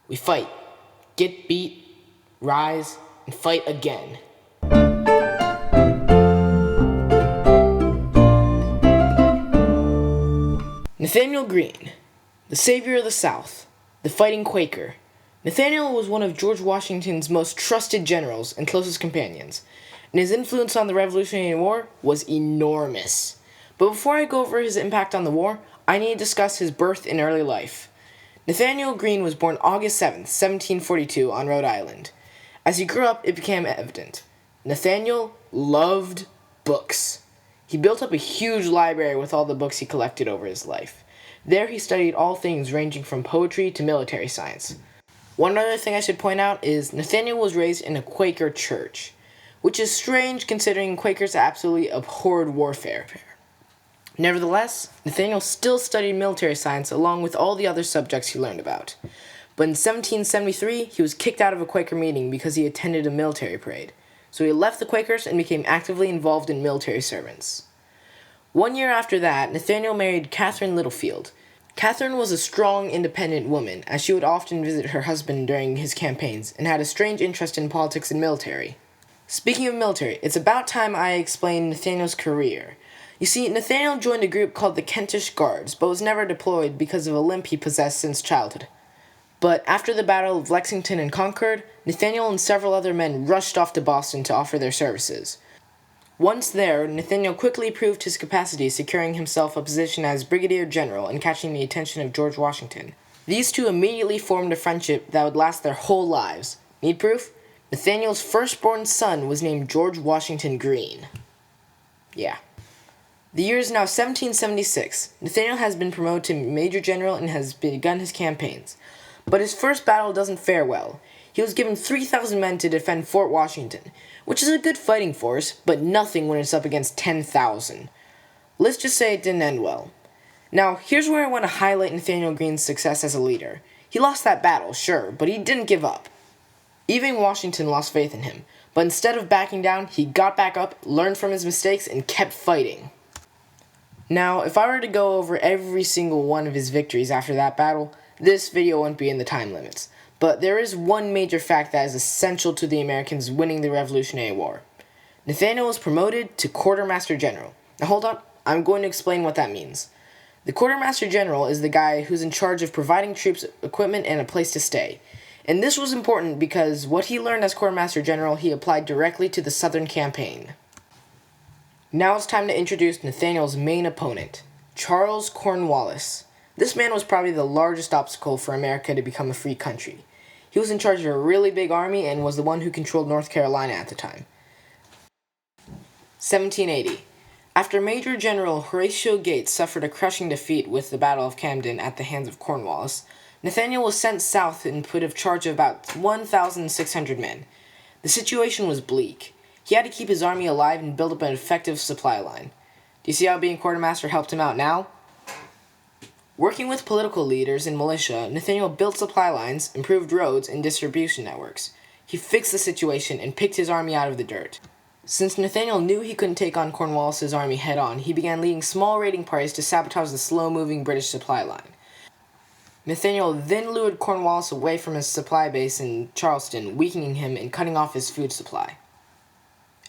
We fight, get beat, rise, and fight again. Nathanael Greene, the savior of the South, the fighting Quaker. Nathanael was one of George Washington's most trusted generals and closest companions, and his influence on the Revolutionary War was enormous. But before I go over his impact on the war, I need to discuss his birth and early life. Nathanael Greene was born August 7th, 1742, on Rhode Island. As he grew up, it became evident. Nathanael loved books. He built up a huge library with all the books he collected over his life. There he studied all things ranging from poetry to military science. One other thing I should point out is Nathanael was raised in a Quaker church, which is strange considering Quakers absolutely abhorred warfare. Nevertheless, Nathanael still studied military science along with all the other subjects he learned about. But in 1773, he was kicked out of a Quaker meeting because he attended a military parade. So he left the Quakers and became actively involved in military service. 1 year after that, Nathanael married Catherine Littlefield. Catherine was a strong, independent woman, as she would often visit her husband during his campaigns and had a strange interest in politics and military. Speaking of military, it's about time I explained Nathanael's career. You see, Nathanael joined a group called the Kentish Guards, but was never deployed because of a limp he possessed since childhood. But after the Battle of Lexington and Concord, Nathanael and several other men rushed off to Boston to offer their services. Once there, Nathanael quickly proved his capacity, securing himself a position as Brigadier General and catching the attention of George Washington. These two immediately formed a friendship that would last their whole lives. Need proof? Nathanael's firstborn son was named George Washington Greene. Yeah. The year is now 1776. Nathanael has been promoted to Major General and has begun his campaigns. But his first battle doesn't fare well. He was given 3,000 men to defend Fort Washington, which is a good fighting force, but nothing when it's up against 10,000. Let's just say it didn't end well. Now, here's where I want to highlight Nathanael Greene's success as a leader. He lost that battle, sure, but he didn't give up. Even Washington lost faith in him, but instead of backing down, he got back up, learned from his mistakes, and kept fighting. Now, if I were to go over every single one of his victories after that battle, this video won't be in the time limits. But there is one major fact that is essential to the Americans winning the Revolutionary War. Nathanael was promoted to Quartermaster General. Now hold on, I'm going to explain what that means. The Quartermaster General is the guy who's in charge of providing troops equipment and a place to stay. And this was important because what he learned as Quartermaster General he applied directly to the Southern campaign. Now it's time to introduce Nathanael's main opponent, Charles Cornwallis. This man was probably the largest obstacle for America to become a free country. He was in charge of a really big army and was the one who controlled North Carolina at the time. 1780. After Major General Horatio Gates suffered a crushing defeat with the Battle of Camden at the hands of Cornwallis, Nathanael was sent south and put in charge of about 1,600 men. The situation was bleak. He had to keep his army alive and build up an effective supply line. Do you see how being quartermaster helped him out now? Working with political leaders and militia, Nathanael built supply lines, improved roads, and distribution networks. He fixed the situation and picked his army out of the dirt. Since Nathanael knew he couldn't take on Cornwallis' army head-on, he began leading small raiding parties to sabotage the slow-moving British supply line. Nathanael then lured Cornwallis away from his supply base in Charleston, weakening him and cutting off his food supply.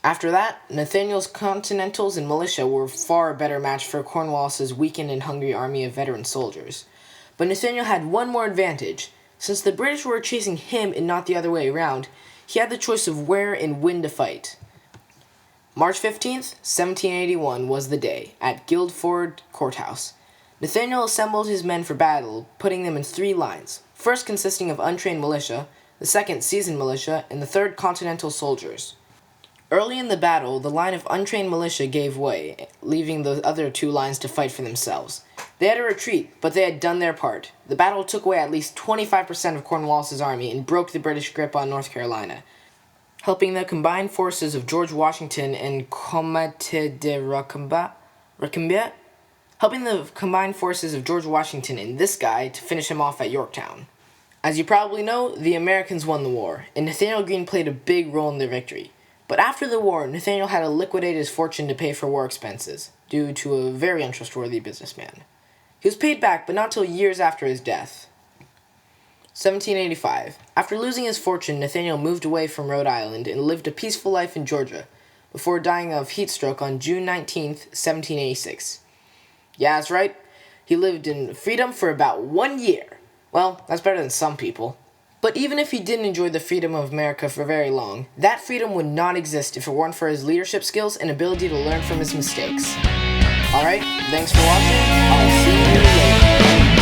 After that, Nathanael's Continentals and militia were far better matched for Cornwallis' weakened and hungry army of veteran soldiers. But Nathanael had one more advantage. Since the British were chasing him and not the other way around, he had the choice of where and when to fight. March 15th, 1781 was the day, at Guildford Courthouse. Nathanael assembled his men for battle, putting them in 3 lines, first consisting of untrained militia, the second seasoned militia, and the third Continental soldiers. Early in the battle, the line of untrained militia gave way, leaving the other 2 lines to fight for themselves. They had to retreat, but they had done their part. The battle took away at least 25% of Cornwallis' army and broke the British grip on North Carolina, helping the combined forces of George Washington and Comte de Rochambeau, helping the combined forces of George Washington and this guy to finish him off at Yorktown. As you probably know, the Americans won the war, and Nathanael Greene played a big role in their victory. But after the war, Nathanael had to liquidate his fortune to pay for war expenses, due to a very untrustworthy businessman. He was paid back, but not till years after his death. 1785. After losing his fortune, Nathanael moved away from Rhode Island and lived a peaceful life in Georgia, before dying of heat stroke on June 19th, 1786. Yeah, that's right. He lived in freedom for about 1 year. Well, that's better than some people. But even if he didn't enjoy the freedom of America for very long, that freedom would not exist if it weren't for his leadership skills and ability to learn from his mistakes. Alright, thanks for watching. I'll see you later.